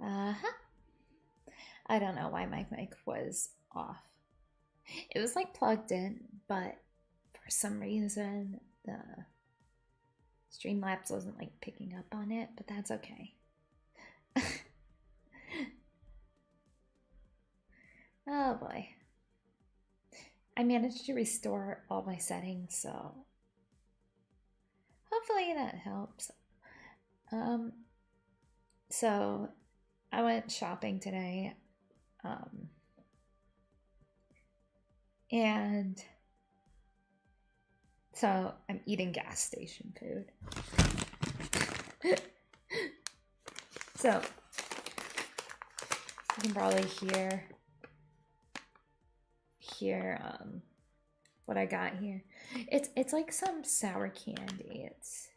Uh-huh. I don't know why my mic was off. It was like plugged in, but for some reason the Streamlabs wasn't like picking up on it, but that's okay. Oh boy. I managed to restore all my settings, so hopefully that helps. So I went shopping today, and so I'm eating gas station food. So you can probably hear what I got here. It's like some sour candy. It's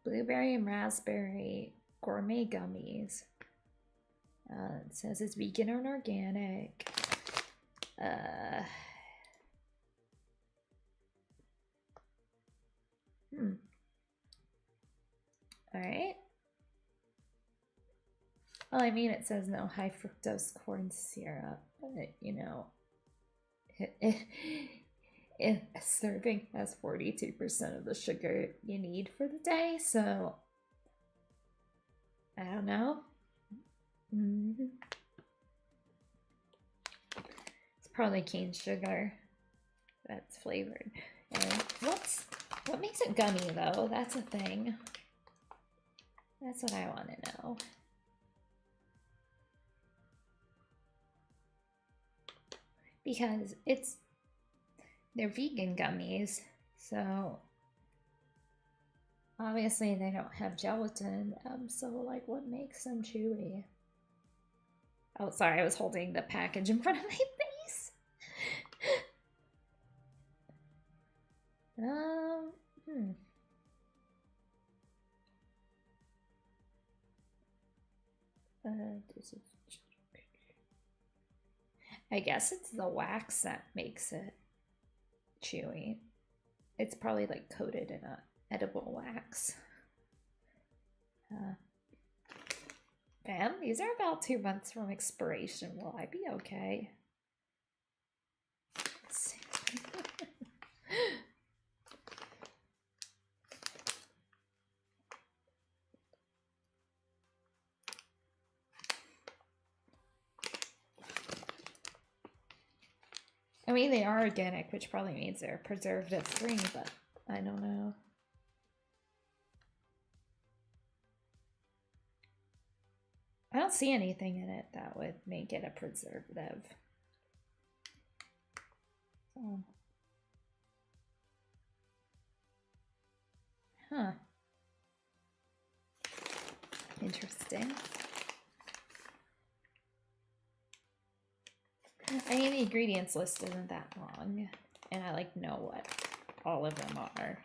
blueberry and raspberry gourmet gummies. It says it's vegan and organic. All right. Well, I mean, it says no high fructose corn syrup, but you know, a serving has 42% of the sugar you need for the day, so I don't know. It's probably cane sugar that's flavored. And what makes it gummy though? That's a thing. That's what I want to know. Because they're vegan gummies, so obviously they don't have gelatin, so like what makes them chewy? Oh, sorry, I was holding the package in front of my face. I guess it's the wax that makes it chewy. It's probably like coated in a edible wax. Bam, these are about 2 months from expiration. Will I be okay? Let's see. I mean, they are organic, which probably means they're preservative free, but I don't know. I don't see anything in it that would make it a preservative. So. Huh. Interesting. I mean, the ingredients list isn't that long, and I like know what all of them are.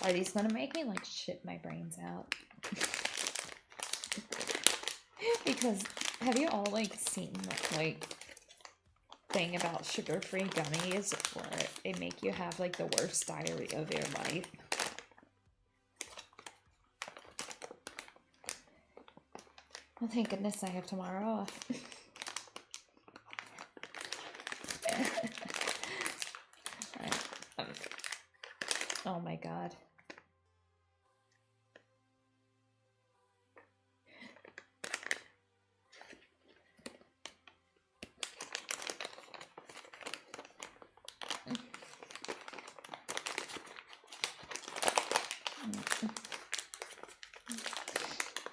Are these gonna make me like shit my brains out? Because have you all like seen that like thing about sugar-free gummies where they make you have like the worst diarrhea of your life? Well, thank goodness I have tomorrow off. Oh my god.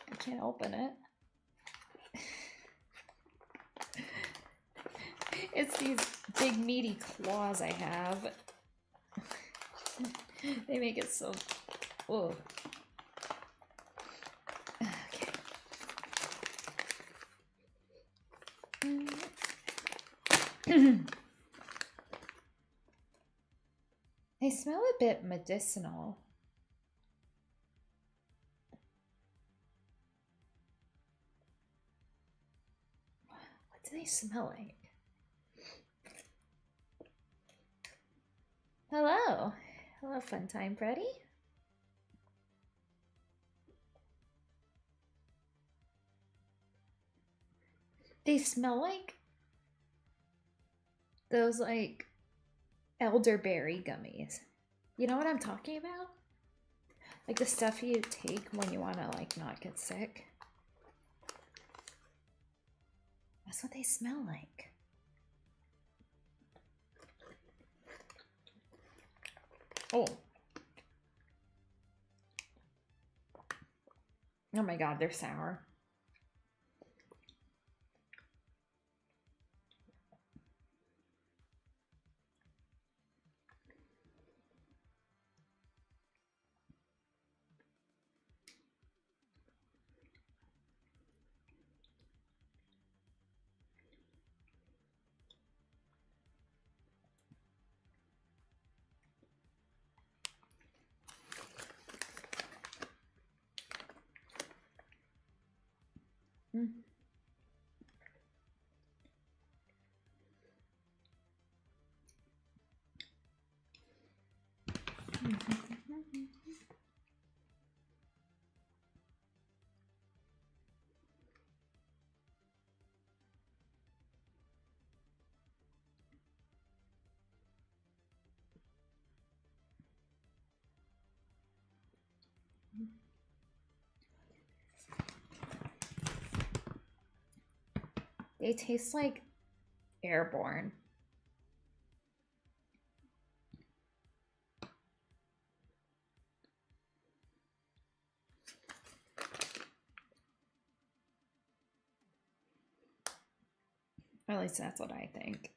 I can't open it. It's these big meaty claws I have. They make it so... Whoa. Okay. They smell a bit medicinal. What do they smell like? Hello. Hello, fun time, Freddy. They smell like those like elderberry gummies. You know what I'm talking about? Like the stuff you take when you want to like not get sick. That's what they smell like. Oh. Oh my god, they're sour. Mm. They taste like airborne. At least that's what I think.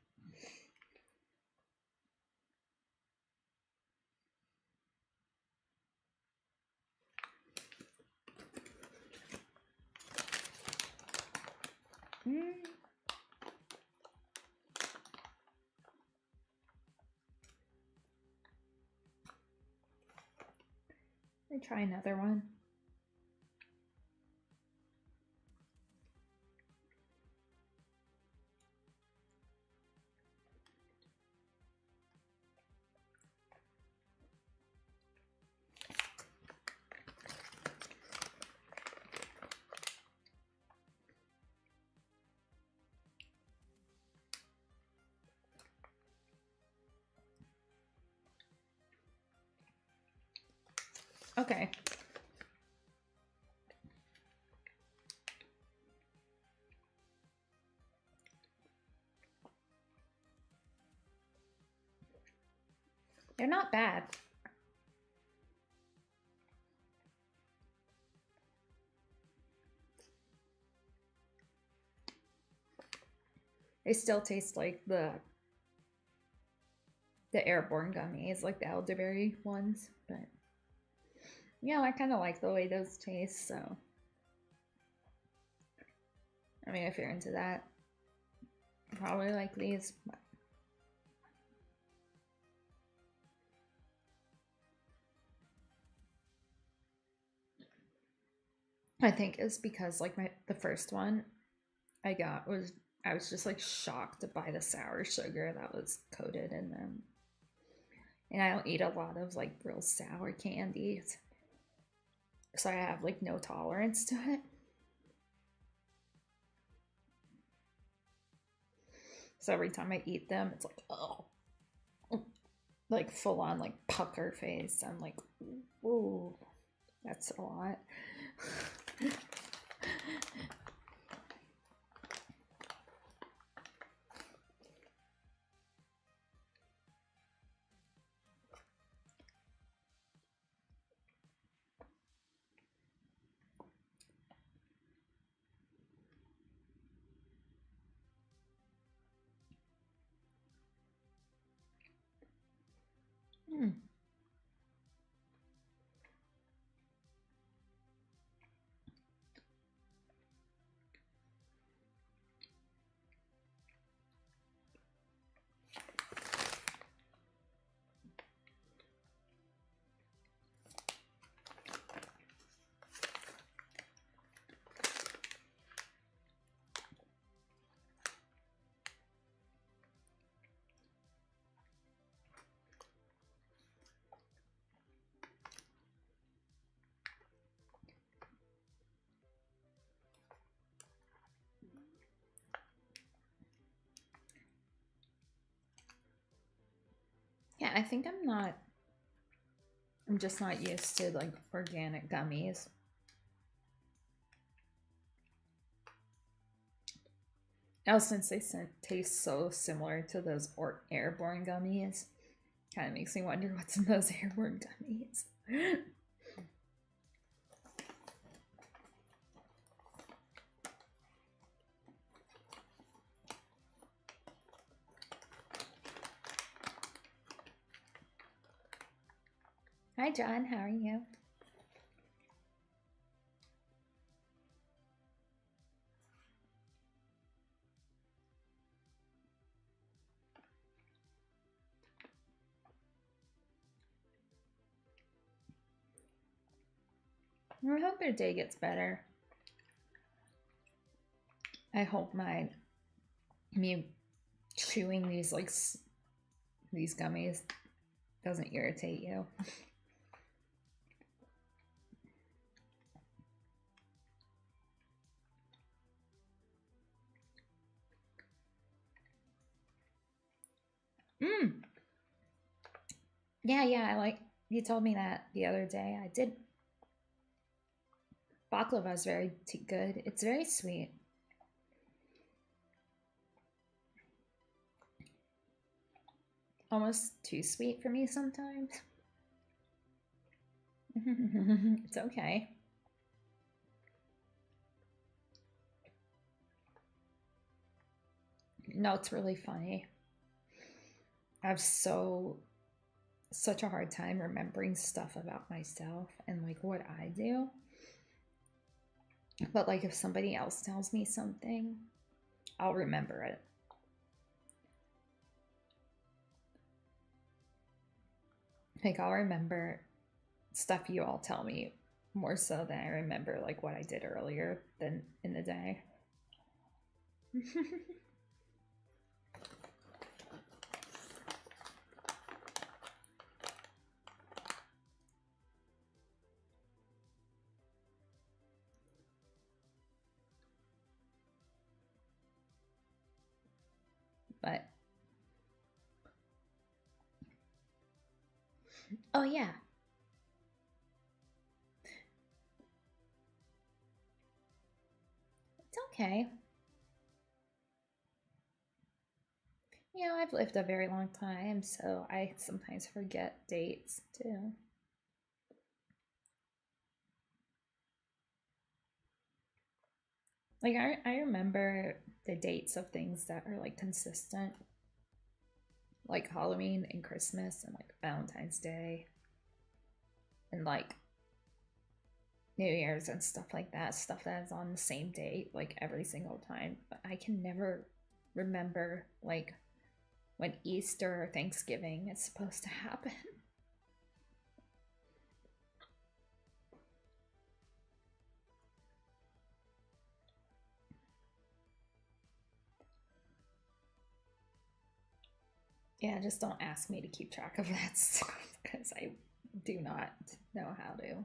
Mm. Let me try another one. Okay. They're not bad. They still taste like the airborne gummies, like the elderberry ones, but yeah, I kind of like the way those taste, so I mean, if you're into that, you probably like these. But I think it's because like the first one I got was I was just like shocked by the sour sugar that was coated in them. And I don't eat a lot of like real sour candies. So I have like no tolerance to it. So every time I eat them, it's like, oh, like full on like pucker face. I'm like, ooh, that's a lot. Hmm. I think I'm just not used to like organic gummies. Oh, since they taste so similar to those airborne gummies, kind of makes me wonder what's in those airborne gummies. Hi, John. How are you? I hope your day gets better. I hope me chewing these these gummies doesn't irritate you. Yeah, I like, you told me that the other day. I did. Baklava is very good. It's very sweet. Almost too sweet for me sometimes. It's okay. No, it's really funny. I have such a hard time remembering stuff about myself and like what I do. But like if somebody else tells me something, I'll remember it. Like I'll remember stuff you all tell me more so than I remember like what I did earlier than in the day. But oh yeah. It's okay. You know, I've lived a very long time, so I sometimes forget dates too. Like I remember the dates of things that are like consistent, like Halloween and Christmas and like Valentine's Day and like New Year's and stuff like that, stuff that is on the same date like every single time. But I can never remember like when Easter or Thanksgiving is supposed to happen. Yeah, just don't ask me to keep track of that stuff because I do not know how to.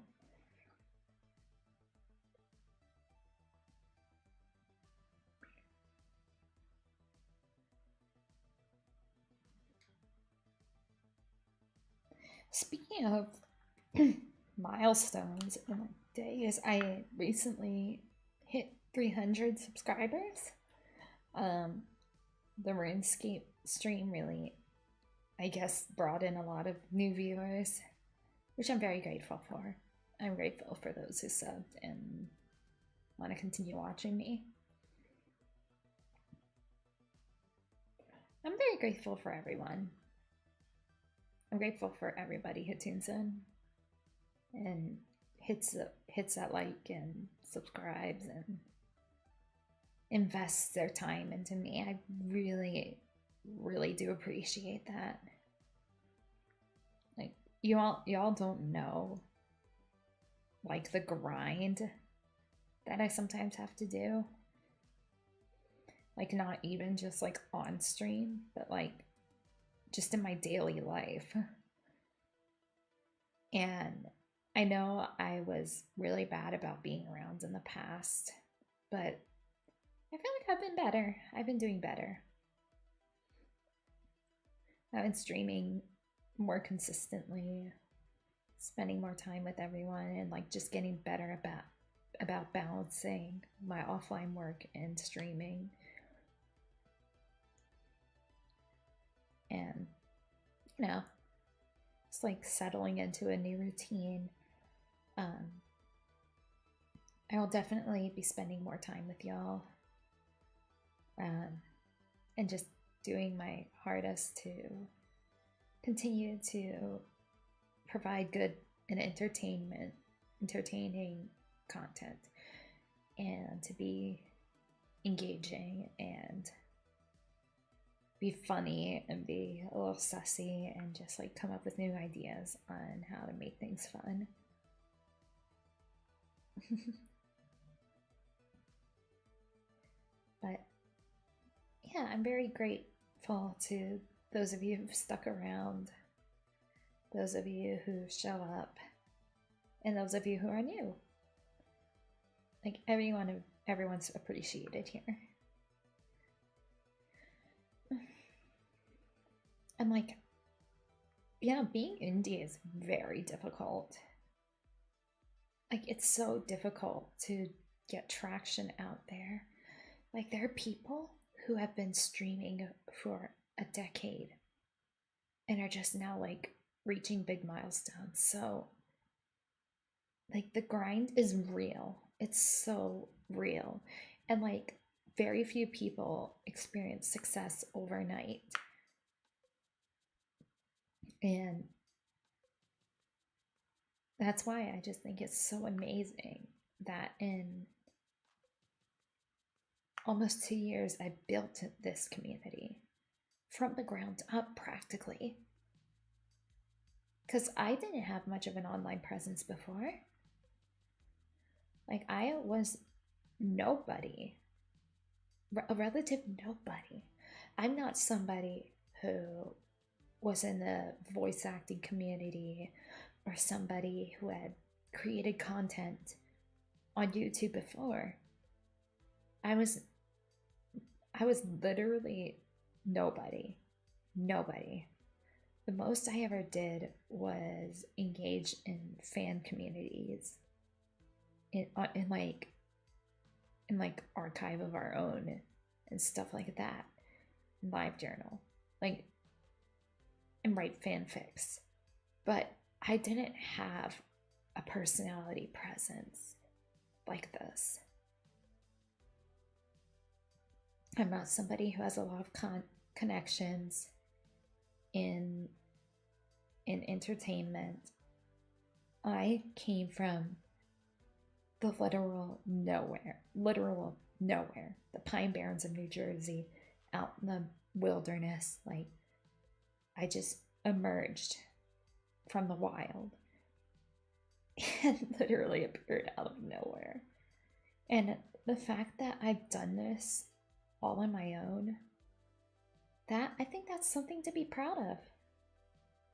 Speaking of milestones and days, I recently hit 300 subscribers. The RuneScape stream really, I guess, brought in a lot of new viewers, which I'm very grateful for. I'm grateful for those who subbed and want to continue watching me. I'm very grateful for everyone. I'm grateful for everybody who tunes in and hits that like and subscribes and invests their time into me. I really, really do appreciate that. Like y'all don't know like the grind that I sometimes have to do. Like not even just like on stream, but like just in my daily life. And I know I was really bad about being around in the past, but I feel like I've been better. I've been doing better. I've been streaming more consistently, spending more time with everyone, and like just getting better about balancing my offline work and streaming. And you know, it's like settling into a new routine. I will definitely be spending more time with y'all, and just doing my hardest to continue to provide good and entertaining content, and to be engaging and be funny and be a little sussy and just like come up with new ideas on how to make things fun. But yeah, I'm very grateful to those of you who've stuck around, those of you who show up, and those of you who are new. Like everyone's appreciated here. And like, yeah, being indie is very difficult. Like, it's so difficult to get traction out there. Like, there are people who have been streaming for a decade and are just now like reaching big milestones. So like the grind is real. It's so real. And like very few people experience success overnight. And that's why I just think it's so amazing that in almost 2 years, I built this community from the ground up practically. Because I didn't have much of an online presence before. Like, I was nobody, a relative nobody. I'm not somebody who was in the voice acting community or somebody who had created content on YouTube before. I was literally nobody. The most I ever did was engage in fan communities in archive of our own and stuff like that, live journal, like, and write fanfics. But I didn't have a personality presence like this. I'm not somebody who has a lot of connections in entertainment. I came from the literal nowhere, the Pine Barrens of New Jersey, out in the wilderness. Like, I just emerged from the wild and literally appeared out of nowhere. And the fact that I've done this all on my own, I think that's something to be proud of.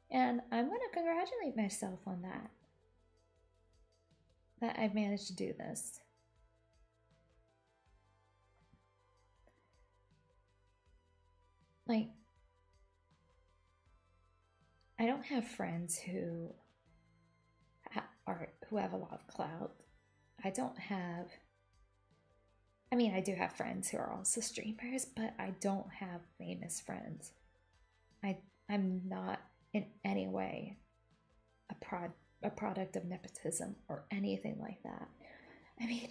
And I'm going to congratulate myself on that I've managed to do this. Like, I don't have friends who have a lot of clout. I do have friends who are also streamers, but I don't have famous friends. I'm not in any way a product of nepotism or anything like that. I mean,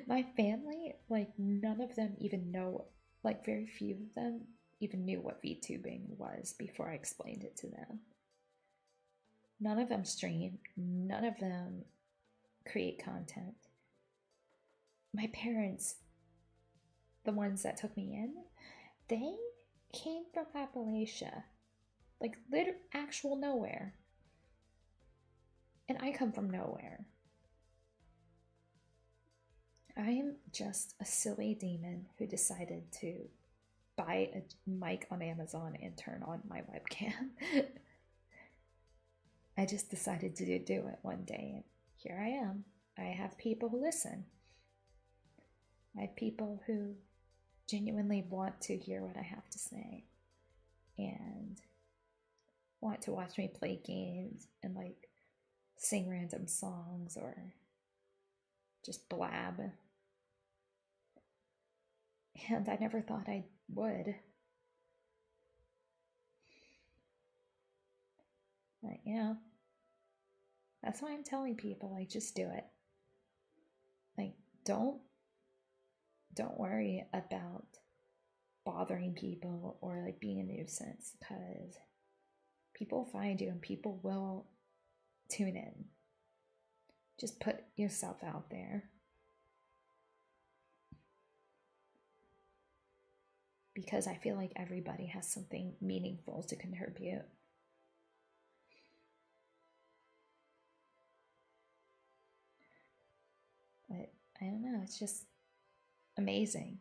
my family, like, none of them even know, like, very few of them even knew what VTubing was before I explained it to them. None of them stream, none of them create content. My parents, the ones that took me in, they came from Appalachia, like actual nowhere. And I come from nowhere. I am just a silly demon who decided to buy a mic on Amazon and turn on my webcam. I just decided to do it one day, and here I am. I have people who listen. I have people who genuinely want to hear what I have to say. And want to watch me play games and like sing random songs or just blab. And I never thought I would. But you know, that's why I'm telling people, like, just do it. Like, don't worry about bothering people or like being a nuisance, because people find you and people will tune in. Just put yourself out there. Because I feel like everybody has something meaningful to contribute. But I don't know, it's just amazing.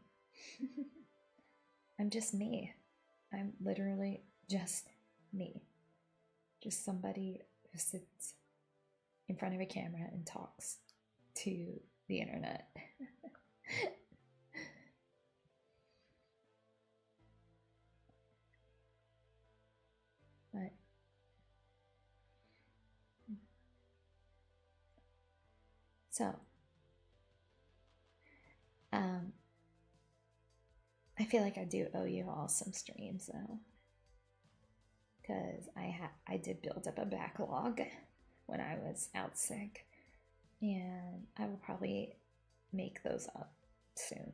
I'm just me. I'm literally just me. Just somebody who sits in front of a camera and talks to the internet. But so I feel like I do owe you all some streams though, because I did build up a backlog when I was out sick, and I will probably make those up soon.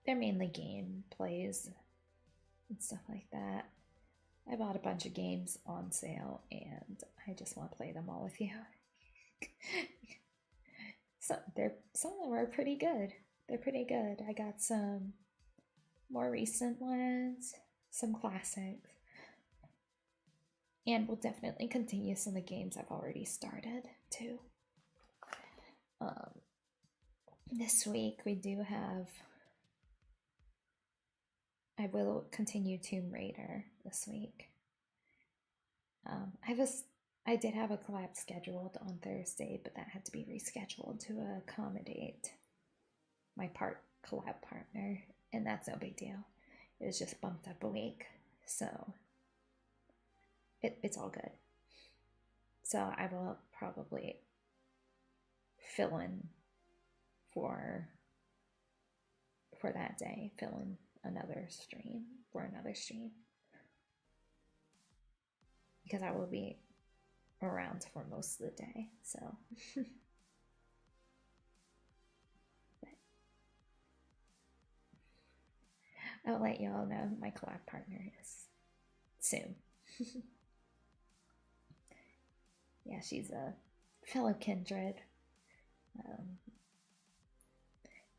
They're mainly game plays and stuff like that. I bought a bunch of games on sale and I just want to play them all with you. Some of them are pretty good. They're pretty good. I got some more recent ones, some classics, and we'll definitely continue some of the games I've already started too. This week we do have. I will continue Tomb Raider this week. I did have a collab scheduled on Thursday, but that had to be rescheduled to accommodate my collab partner, and that's no big deal. It was just bumped up a week, so it's all good. So I will probably fill in for that day, fill in another stream because I will be around for most of the day, so I'll let you all know who my collab partner is soon. Yeah, she's a fellow kindred.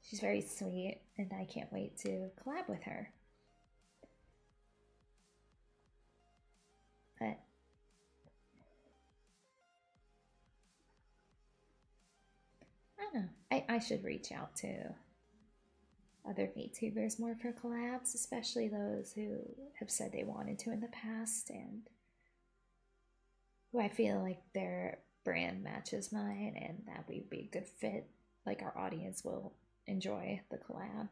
She's very sweet, and I can't wait to collab with her. But I don't know. I should reach out to other VTubers more for collabs, especially those who have said they wanted to in the past and who I feel like their brand matches mine and that we'd be a good fit. Like our audience will enjoy the collab.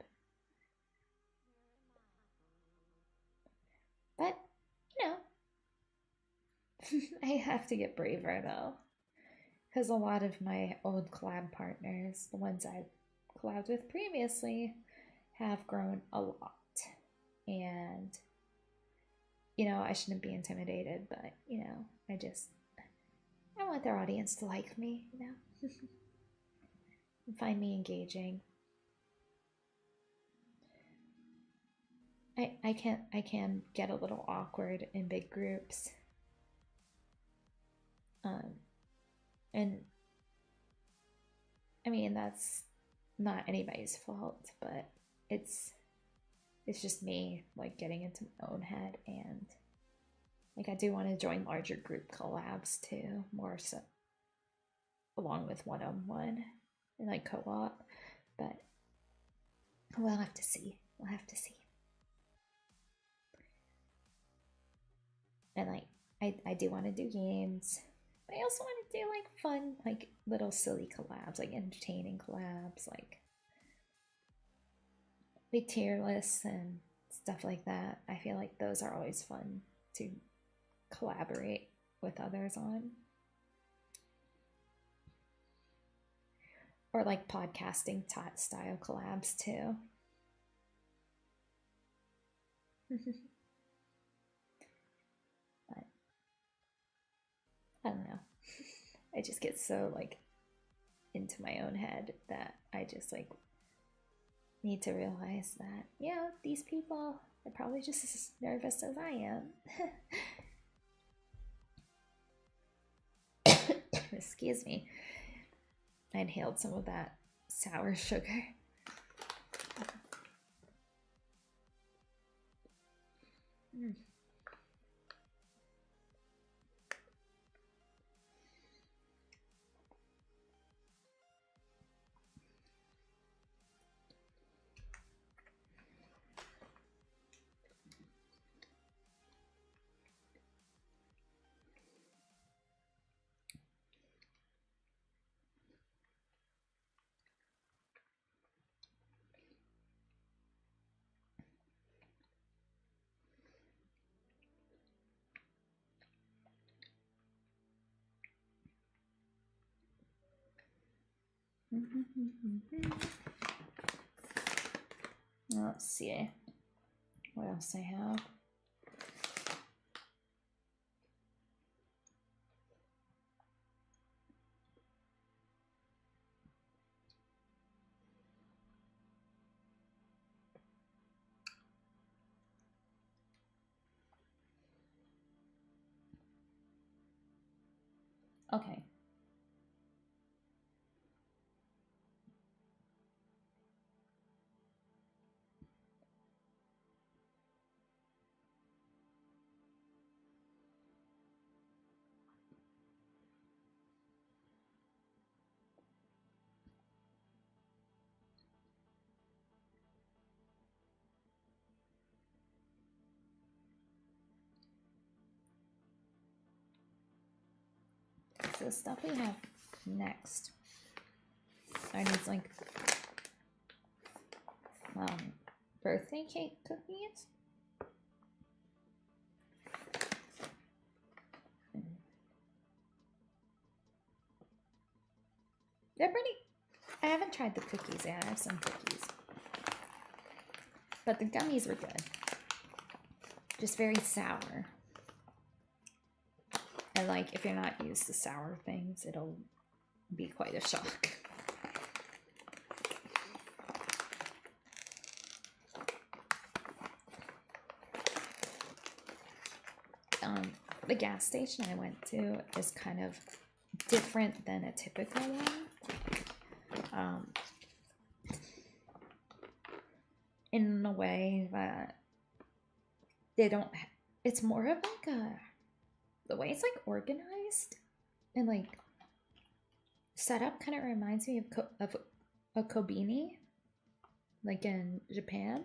But, you know, I have to get braver though. Because a lot of my old collab partners, the ones I've collabed with previously, have grown a lot. And, you know, I shouldn't be intimidated, but, you know, I want their audience to like me, you know, and find me engaging. I can get a little awkward in big groups. And I mean, that's not anybody's fault, but it's just me like getting into my own head, and like I do want to join larger group collabs too, more so along with one-on-one and like co-op, but we'll have to see. And like I do want to do games. I also want to do like fun, like little silly collabs, like entertaining collabs, like tier lists and stuff like that. I feel like those are always fun to collaborate with others on. Or like podcasting style collabs too. But I don't know. I just get so like into my own head that I just like need to realize that, yeah, these people are probably just as nervous as I am. Excuse me. I inhaled some of that sour sugar. Mm. Let's see what else I have. Okay. So the stuff we have next are these like birthday cake cookies. They're pretty. I haven't tried the cookies yet. I have some cookies, but the gummies were good. Just very sour. And like, if you're not used to sour things, it'll be quite a shock. The gas station I went to is kind of different than a typical one. In a way that they don't, it's more of like the way it's like organized and like set up kind of reminds me of a Kobini, like in Japan,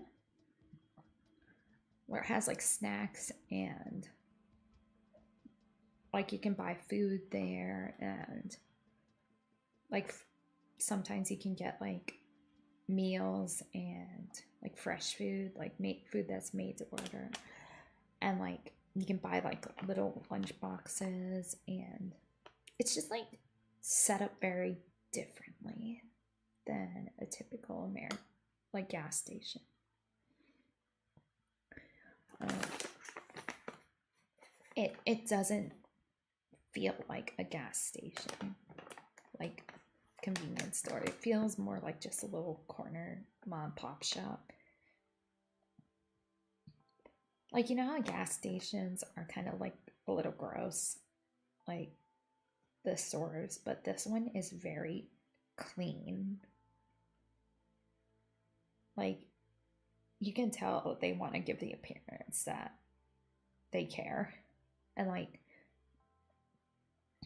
where it has like snacks and like you can buy food there, and like sometimes you can get like meals and like fresh food, like food that's made to order, and like you can buy like little lunch boxes, and it's just like set up very differently than a typical American like gas station. It doesn't feel like a gas station, like convenience store. It feels more like just a little corner mom and pop shop. Like, you know how gas stations are kind of like a little gross, like the stores, but this one is very clean. Like, you can tell they want to give the appearance that they care. And like,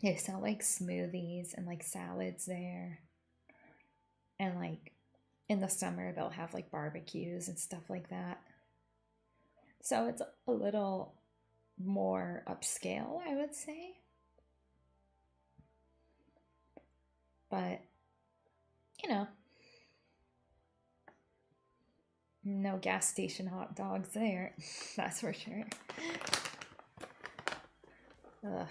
they sell like smoothies and like salads there. And like in the summer, they'll have like barbecues and stuff like that. So it's a little more upscale, I would say. But, you know, no gas station hot dogs there, that's for sure. Ugh.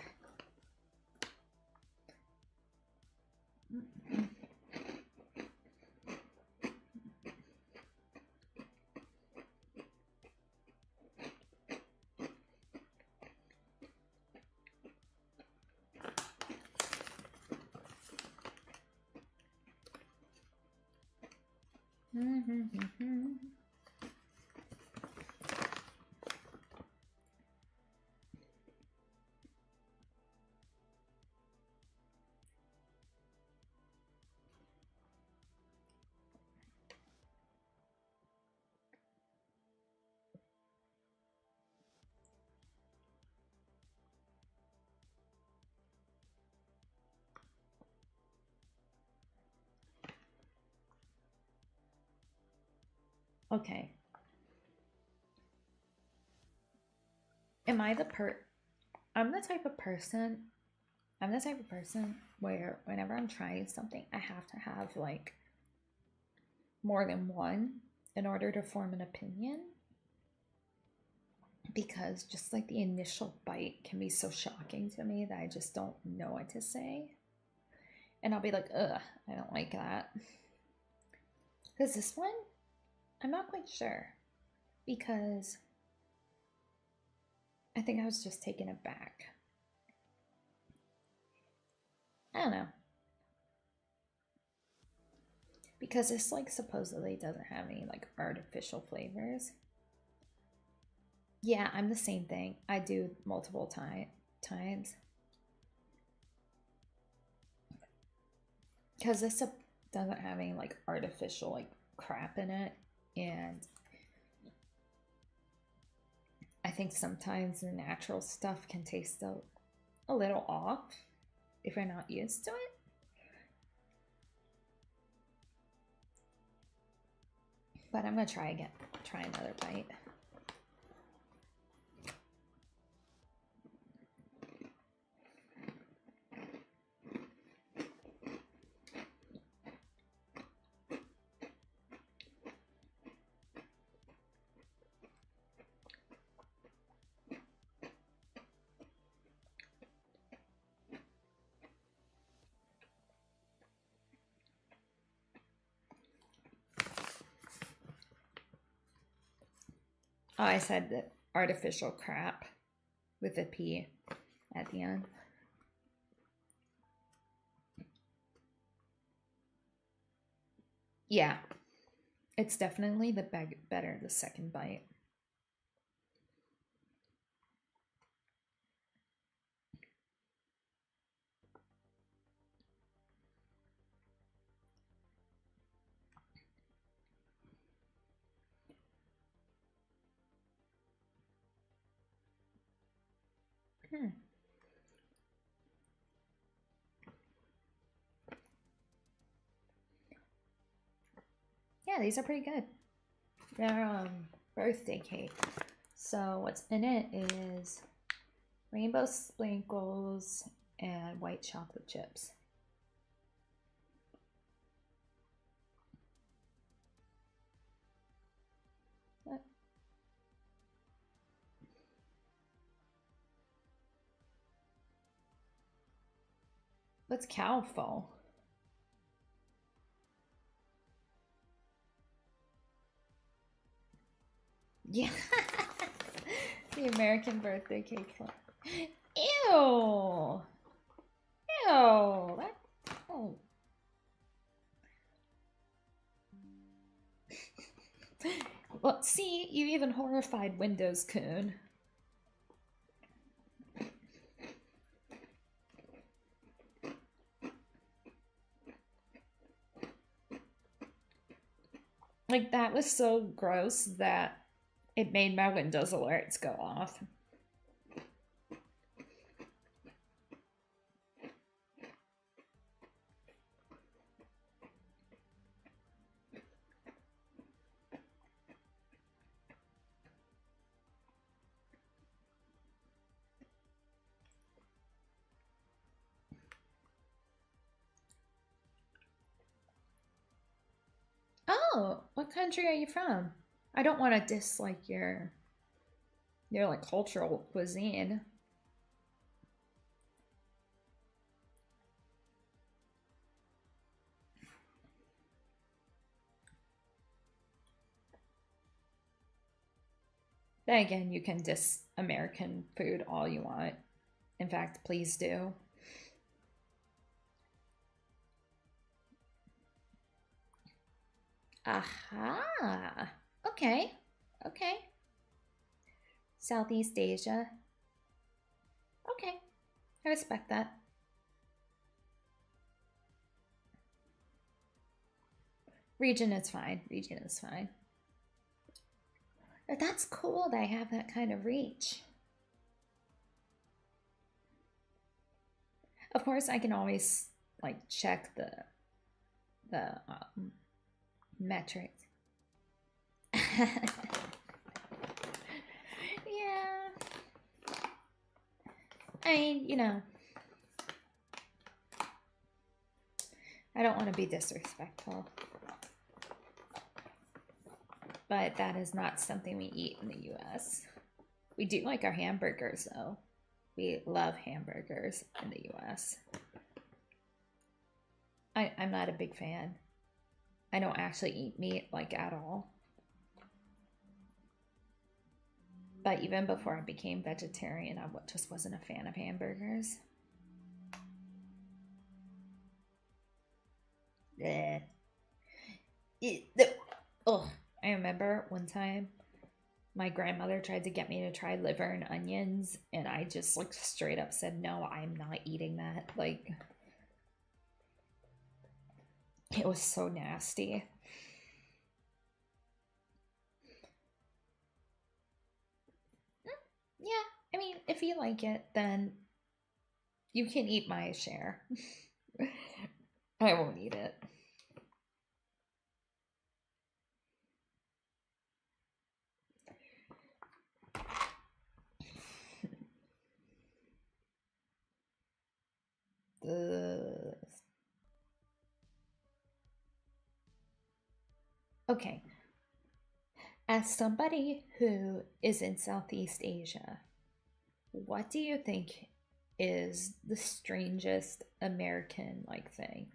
Okay. Am I the I'm the type of person where whenever I'm trying something, I have to have like more than one in order to form an opinion, because just like the initial bite can be so shocking to me that I just don't know what to say. And I'll be like, ugh, I don't like that. Because this one, I'm not quite sure. Because I think I was just taken aback. I don't know. Because this like supposedly doesn't have any like artificial flavors. Yeah, I'm the same thing. I do multiple times. Because this doesn't have any like artificial like crap in it. And I think sometimes the natural stuff can taste a little off if you're not used to it. But I'm gonna try again. Try another bite. Oh, I said that artificial crap with a P at the end. Yeah, it's definitely the better the second bite. Yeah, these are pretty good. They're birthday cake. So what's in it is rainbow sprinkles and white chocolate chips. What's cowful? Yeah. The American birthday cake. Ew. Ew. That, oh. Well, see, you even horrified Windows Coon. Like, that was so gross that it made my Windows alerts go off. Oh, what country are you from? I don't want to dislike your like cultural cuisine. Then again, you can diss American food all you want. In fact, please do. Aha. Okay. Okay. Southeast Asia. Okay. I respect that. Region is fine. Region is fine. But that's cool they have that kind of reach. Of course, I can always like check the metrics. Yeah. I mean, you know, I don't want to be disrespectful, but that is not something we eat in the US. We do like our hamburgers, though. We love hamburgers in the US. I'm not a big fan. I don't actually eat meat, like, at all. But even before I became vegetarian, I just wasn't a fan of hamburgers. Bleh. Oh, I remember one time my grandmother tried to get me to try liver and onions, and I just like straight up said, no, I'm not eating that. Like, it was so nasty. Yeah, I mean, if you like it, then you can eat my share. I won't eat it. Okay. As somebody who is in Southeast Asia, what do you think is the strangest American like thing?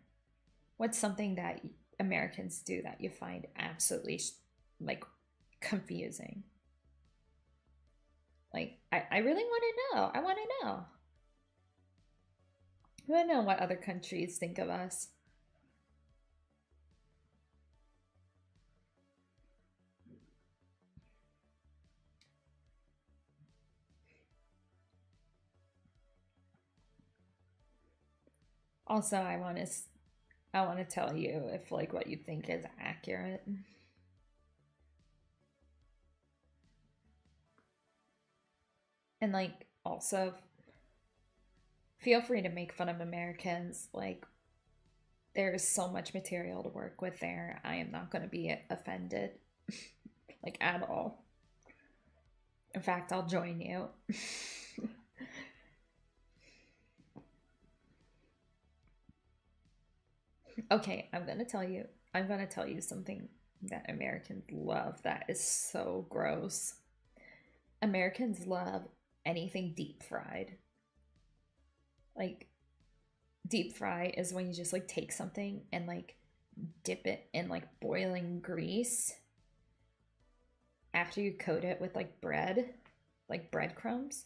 What's something that Americans do that you find absolutely like confusing? Like, I really want to know. I want to know. I want to know what other countries think of us. Also, I want to tell you if like what you think is accurate. And like also feel free to make fun of Americans. Like, there's so much material to work with there. I am not going to be offended, like, at all. In fact, I'll join you. Okay, I'm going to tell you something that Americans love that is so gross. Americans love anything deep fried. Like, deep fry is when you just like take something and like dip it in like boiling grease after you coat it with like bread, like breadcrumbs.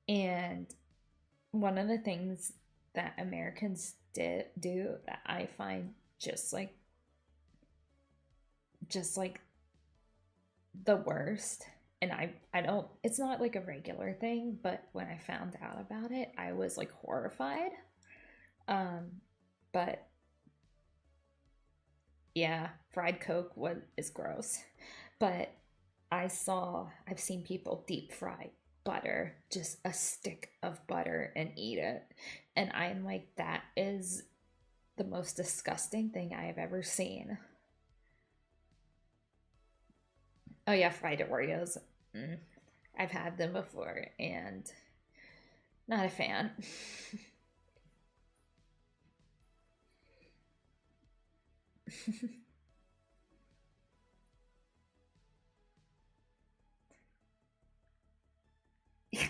And one of the things that Americans do that I find just like the worst, and I don't, it's not like a regular thing, but when I found out about it, I was like horrified. But yeah, fried Coke is gross. But I've seen people deep fry butter, just a stick of butter, and eat it. And I'm like, that is the most disgusting thing I have ever seen. Oh yeah, fried Oreos. Mm. I've had them before and not a fan.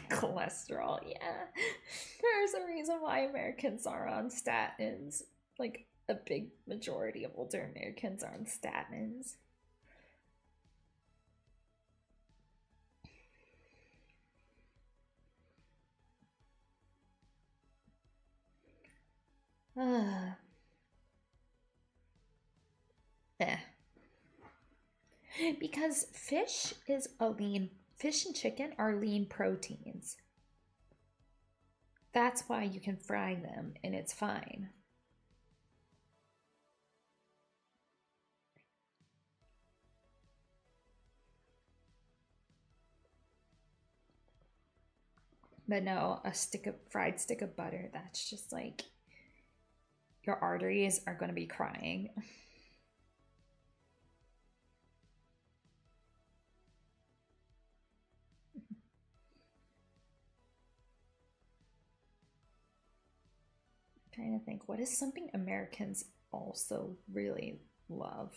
Cholesterol, yeah. There's a reason why Americans are on statins. Like, a big majority of older Americans are on statins. Uh, eh. Because fish and chicken are lean proteins. That's why you can fry them and it's fine. But no, a fried stick of butter, that's just like your arteries are going to be crying. I'm trying to think, what is something Americans also really love?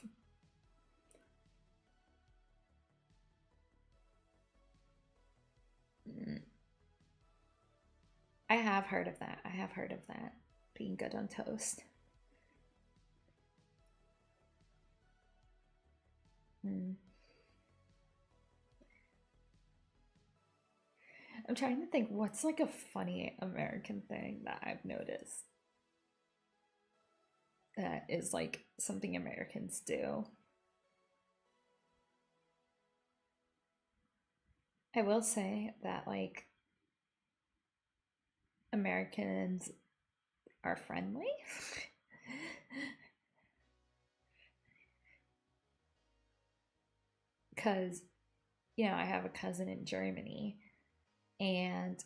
Mm, I have heard of that. I have heard of that. Being good on toast. Mm. I'm trying to think what's like a funny American thing that I've noticed that is like something Americans do. I will say that like Americans are friendly. Because, I have a cousin in Germany and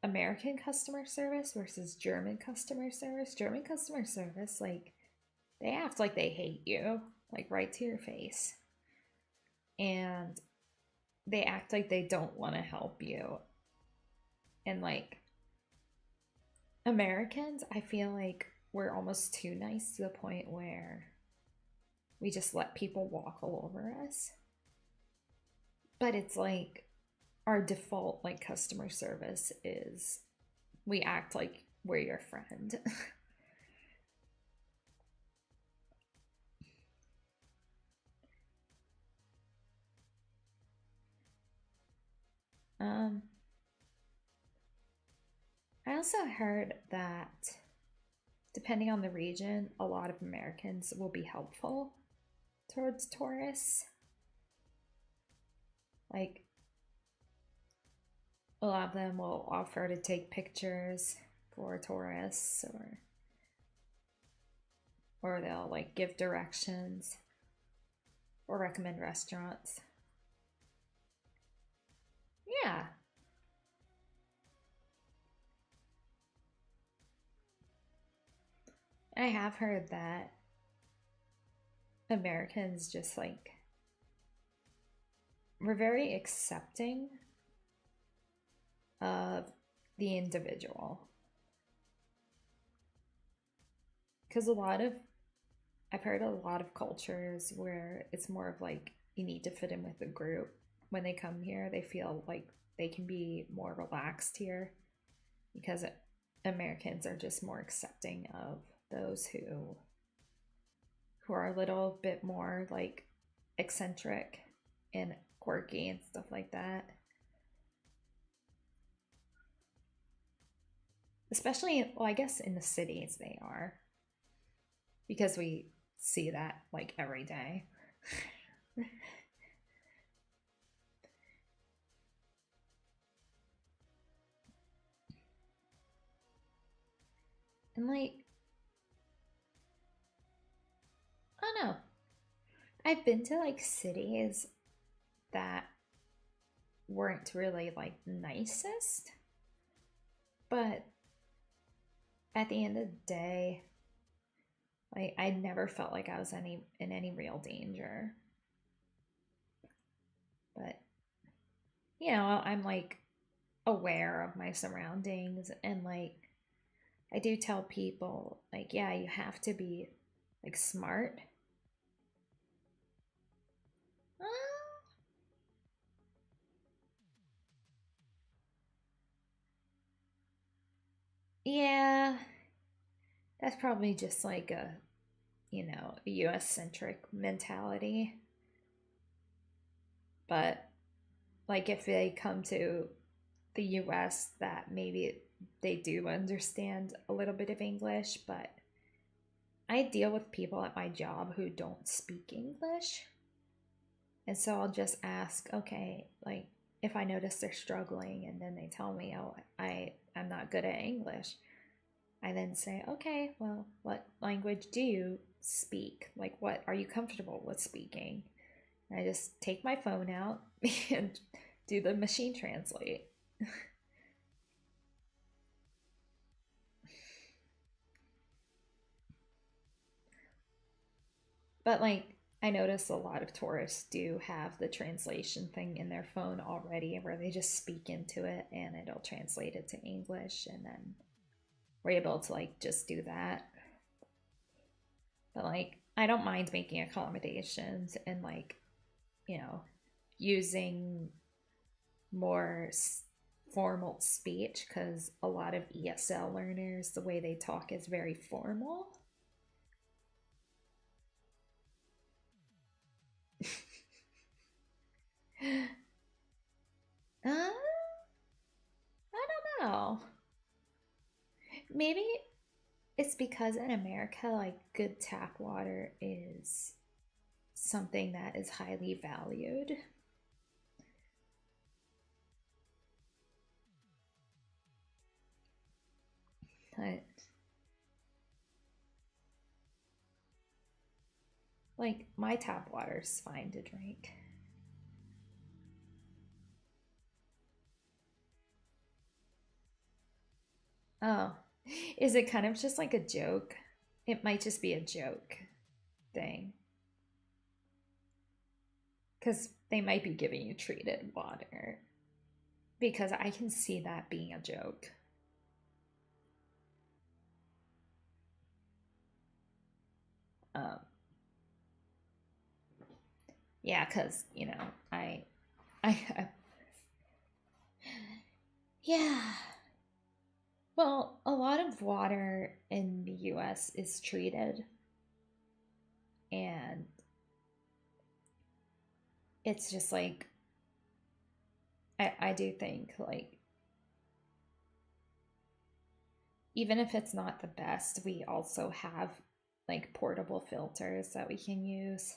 American customer service versus German customer service. German customer service, like, they act like they hate you, like, right to your face. And they act like they don't want to help you. And, like, Americans, I feel like we're almost too nice to the point where we just let people walk all over us. But it's like our default, like, customer service is we act like we're your friend. um, I also heard that depending on the region, a lot of Americans will be helpful towards tourists. Like, a lot of them will offer to take pictures for tourists, or they'll like give directions or recommend restaurants. Yeah. I have heard that Americans just like we're very accepting of the individual. Because I've heard a lot of cultures where it's more of like you need to fit in with the group. When they come here, they feel like they can be more relaxed here because Americans are just more accepting of those who are a little bit more like eccentric and quirky and stuff like that. Especially, well, I guess in the cities they are because we see that like every day. And like, I don't know. I've been to like cities that weren't really like nicest, but at the end of the day, like I never felt like I was in any real danger. But I'm like aware of my surroundings and like I do tell people like yeah, you have to be like smart. Uh, yeah, that's probably just like a US centric mentality. But like if they come to the US that maybe they do understand a little bit of English, but I deal with people at my job who don't speak English. And so I'll just ask, okay, like if I notice they're struggling and then they tell me, oh, I'm not good at English, I then say, okay, well, what language do you speak? Like, what are you comfortable with speaking? And I just take my phone out and do the machine translate. But like, I notice a lot of tourists do have the translation thing in their phone already where they just speak into it and it'll translate it to English, and then we're able to like just do that. But like, I don't mind making accommodations and like, you know, using more formal speech, because a lot of ESL learners, the way they talk is very formal. I don't know. Maybe it's because in America, like, good tap water is something that is highly valued. But, like, my tap water is fine to drink. Oh, is it kind of just like a joke? It might just be a joke thing. Because they might be giving you treated water. Because I can see that being a joke. Um, yeah, because, you know, I, yeah. Well, a lot of water in the US is treated, and it's just like, I do think, like, even if it's not the best, we also have like portable filters that we can use.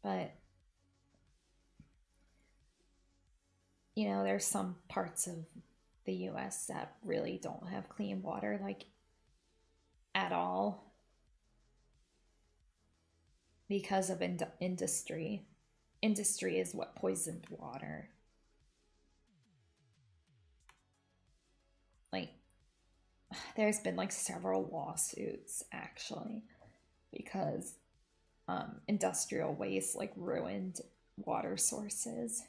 But, you know, there's some parts of the US that really don't have clean water, like, at all, because of industry. Industry is what poisoned water. Like, there's been like several lawsuits actually because industrial waste like ruined water sources.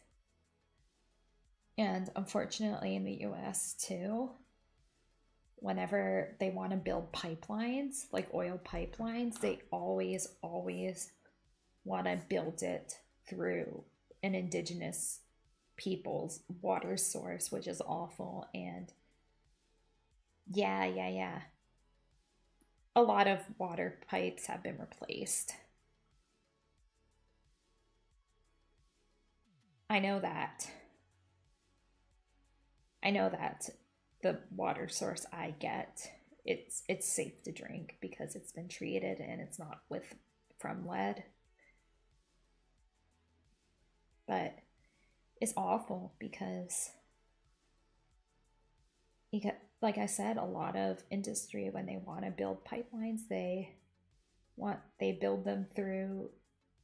And unfortunately, in the US too, whenever they want to build pipelines, like oil pipelines, they always want to build it through an indigenous people's water source, which is awful. And yeah. A lot of water pipes have been replaced. I know that. I know that the water source I get, it's safe to drink because it's been treated and it's not with from lead. But it's awful because like I said, a lot of industry, when they want to build pipelines, they build them through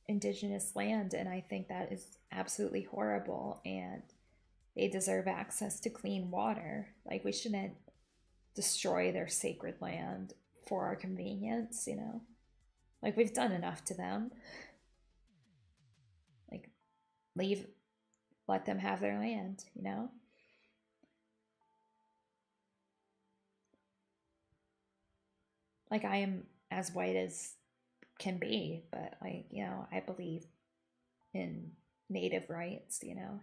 indigenous land, and I think that is absolutely horrible, and they deserve access to clean water. Like, we shouldn't destroy their sacred land for our convenience, you know? Like, we've done enough to them. Like, let them have their land, you know? Like, I am as white as can be, but, like, you know, I believe in native rights, you know?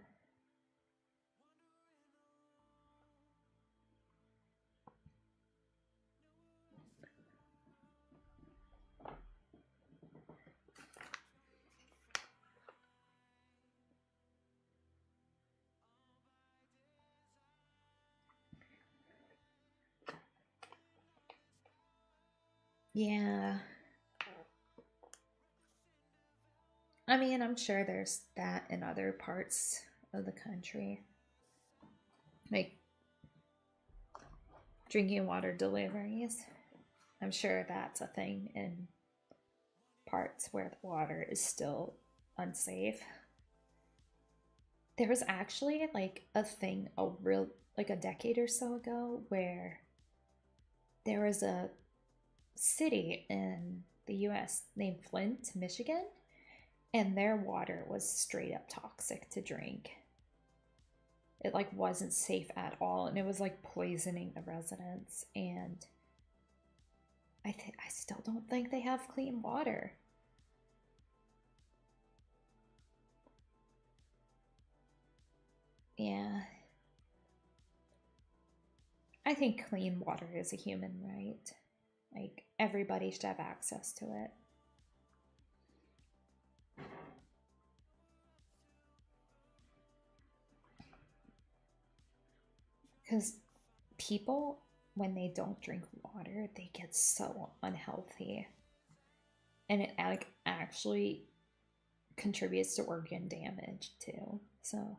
Yeah. I mean, I'm sure there's that in other parts of the country. Like drinking water deliveries. I'm sure that's a thing in parts where the water is still unsafe. There was actually like a thing like a decade or so ago where there was a city in the US named Flint, Michigan, and their water was straight up toxic to drink. It like wasn't safe at all, and it was like poisoning the residents. And I still don't think they have clean water. Yeah. I think clean water is a human right. Like everybody should have access to it. Because people, when they don't drink water, they get so unhealthy. And it like actually contributes to organ damage too. So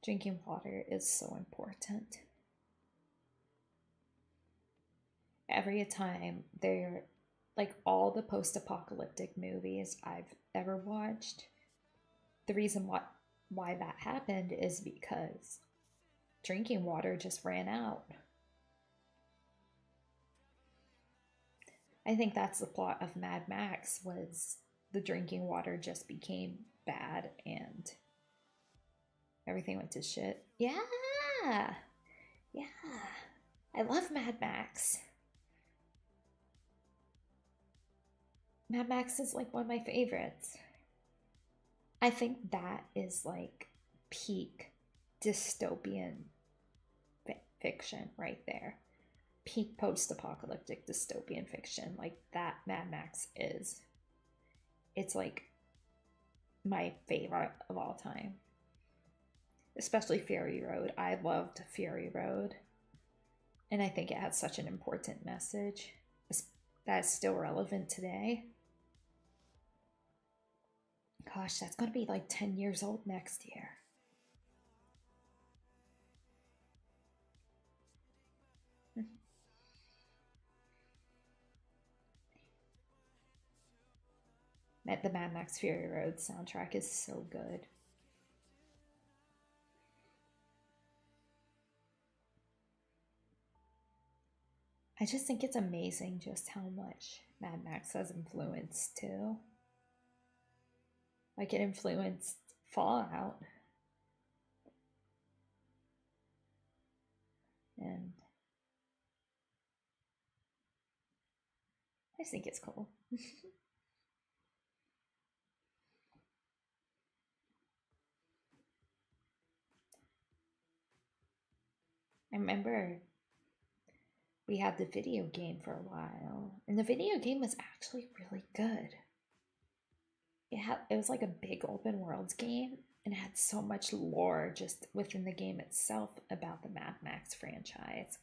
drinking water is so important. Every time they're like all the post-apocalyptic movies I've ever watched, the reason why that happened is because drinking water just ran out. I think that's the plot of Mad Max, was the drinking water just became bad and everything went to shit. Yeah. Yeah. I love Mad Max. Mad Max is like one of my favorites. I think that is like peak dystopian fiction right there. Peak post-apocalyptic dystopian fiction, like that Mad Max is. It's like my favorite of all time. Especially Fury Road. I loved Fury Road. And I think it had such an important message that is still relevant today. Gosh, that's going to be like 10 years old next year. The Mad Max Fury Road soundtrack is so good. I just think it's amazing just how much Mad Max has influenced too. Like it influenced Fallout. And I think it's cool. I remember we had the video game for a while, and the video game was actually really good. It was like a big open world game, and it had so much lore just within the game itself about the Mad Max franchise.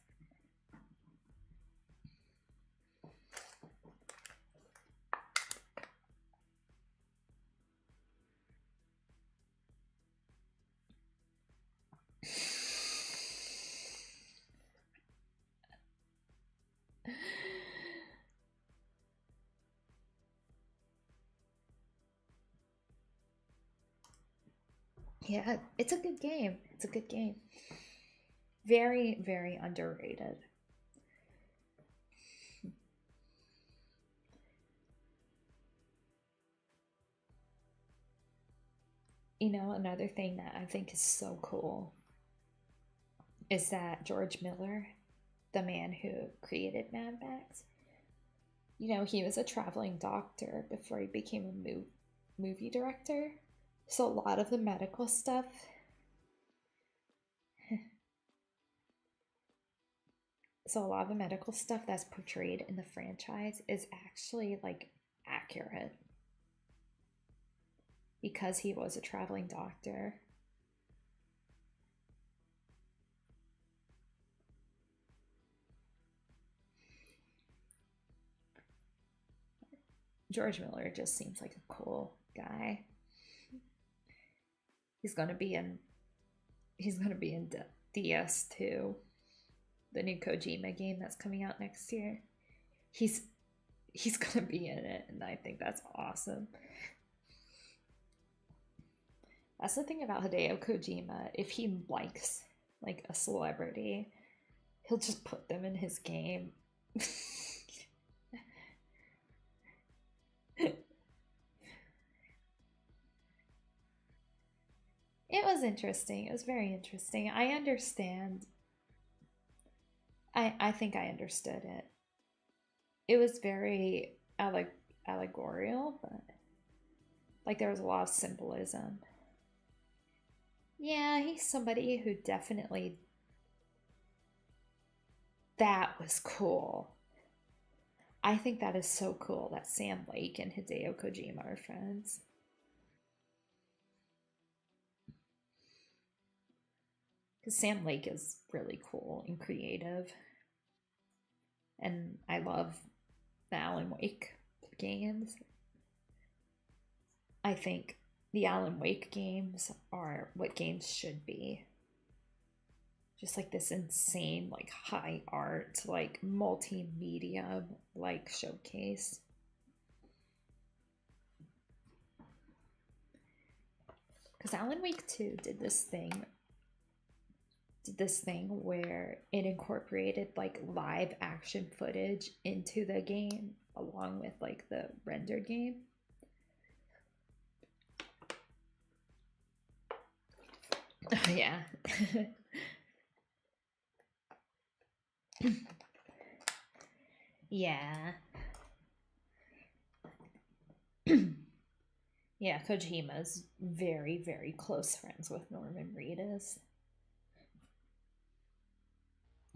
Yeah, it's a good game. It's a good game. Very, very underrated. You know, another thing that I think is so cool is that George Miller, the man who created Mad Max, you know, he was a traveling doctor before he became a movie director. So a lot of the medical stuff, so a lot of the medical stuff that's portrayed in the franchise is actually like accurate because he was a traveling doctor. George Miller just seems like a cool guy. He's gonna be in DS2, the new Kojima game that's coming out next year. He's gonna be in it, and I think that's awesome. That's the thing about Hideo Kojima. If he likes like a celebrity, he'll just put them in his game. It was interesting. It was very interesting. I understand. I think I understood it. It was very allegorical, but like there was a lot of symbolism. Yeah, he's somebody who definitely. That was cool. I think that is so cool that Sam Lake and Hideo Kojima are friends. Because Sam Lake is really cool and creative. And I love the Alan Wake games. I think the Alan Wake games are what games should be. Just like this insane, like high art, like multimedia, like showcase. Because Alan Wake 2 did this thing where it incorporated like live action footage into the game along with like the rendered game. Oh, yeah. Yeah. Yeah, Kojima's very, very close friends with Norman Reedus.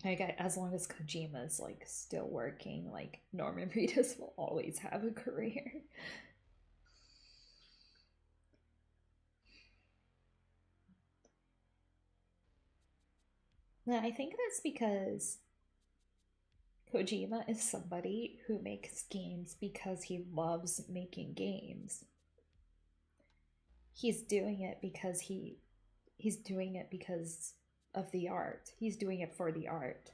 Like, as long as Kojima's like still working, like Norman Reedus will always have a career. I think that's because Kojima is somebody who makes games because he loves making games. He's doing it because he's doing it because of the art. He's doing it for the art.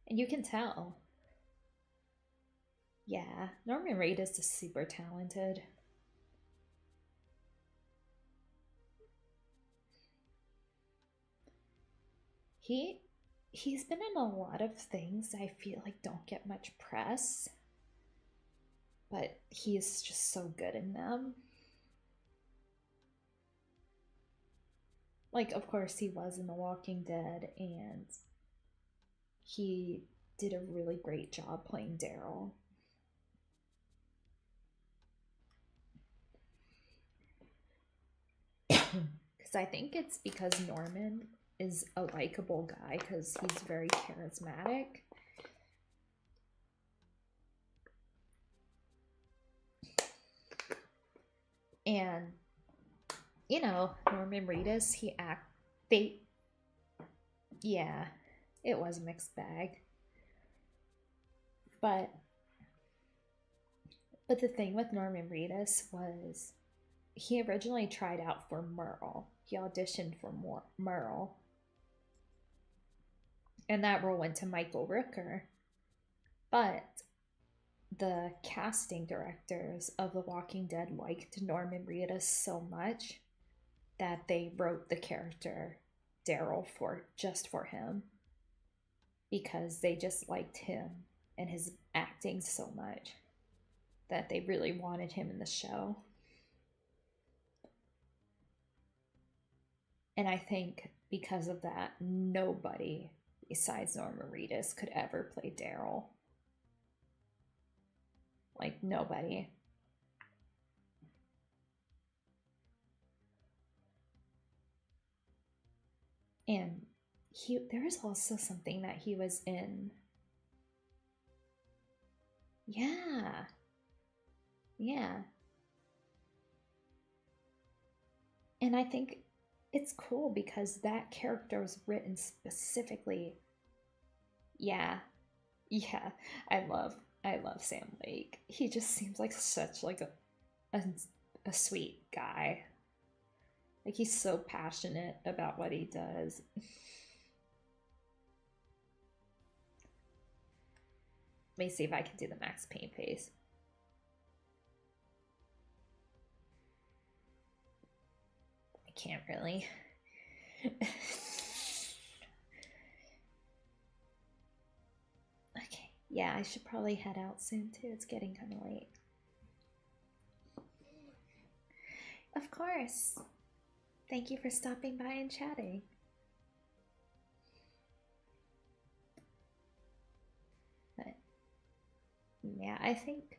And you can tell. Yeah, Norman Reedus is super talented. He's been in a lot of things I feel like don't get much press, but he is just so good in them. Like, of course, he was in The Walking Dead, and he did a really great job playing Daryl. Because I think it's because Norman is a likable guy because he's very charismatic. And you know, Norman Reedus, yeah, it was a mixed bag. But the thing with Norman Reedus was he originally tried out for Merle. He auditioned for Merle. And that role went to Michael Rooker. But the casting directors of The Walking Dead liked Norman Reedus so much that they wrote the character Daryl for him because they just liked him and his acting so much that they really wanted him in the show. And I think because of that, nobody besides Norman Reedus could ever play Daryl. Like, nobody. And there was also something that he was in. Yeah. Yeah. And I think it's cool because that character was written specifically Yeah, yeah. I love Sam Lake. He just seems like such like a, a sweet guy. Like he's so passionate about what he does. Let me see if I can do the Max Payne face. I can't really. Okay, yeah, I should probably head out soon too. It's getting kind of late. Of course. Thank you for stopping by and chatting. But yeah, I think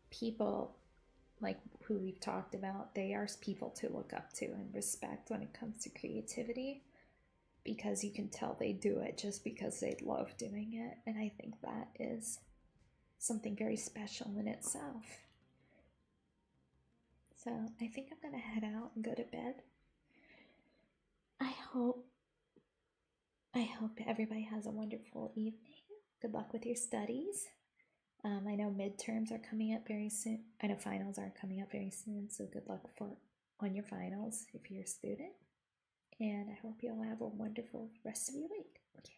people like who we've talked about, they are people to look up to and respect when it comes to creativity because you can tell they do it just because they love doing it. And I think that is something very special in itself. So I think I'm gonna head out and go to bed. I hope I hope everybody has a wonderful evening. Good luck with your studies. I know midterms are coming up very soon. I know finals are coming up very soon, so good luck for on your finals if you're a student. And I hope you all have a wonderful rest of your week. Okay.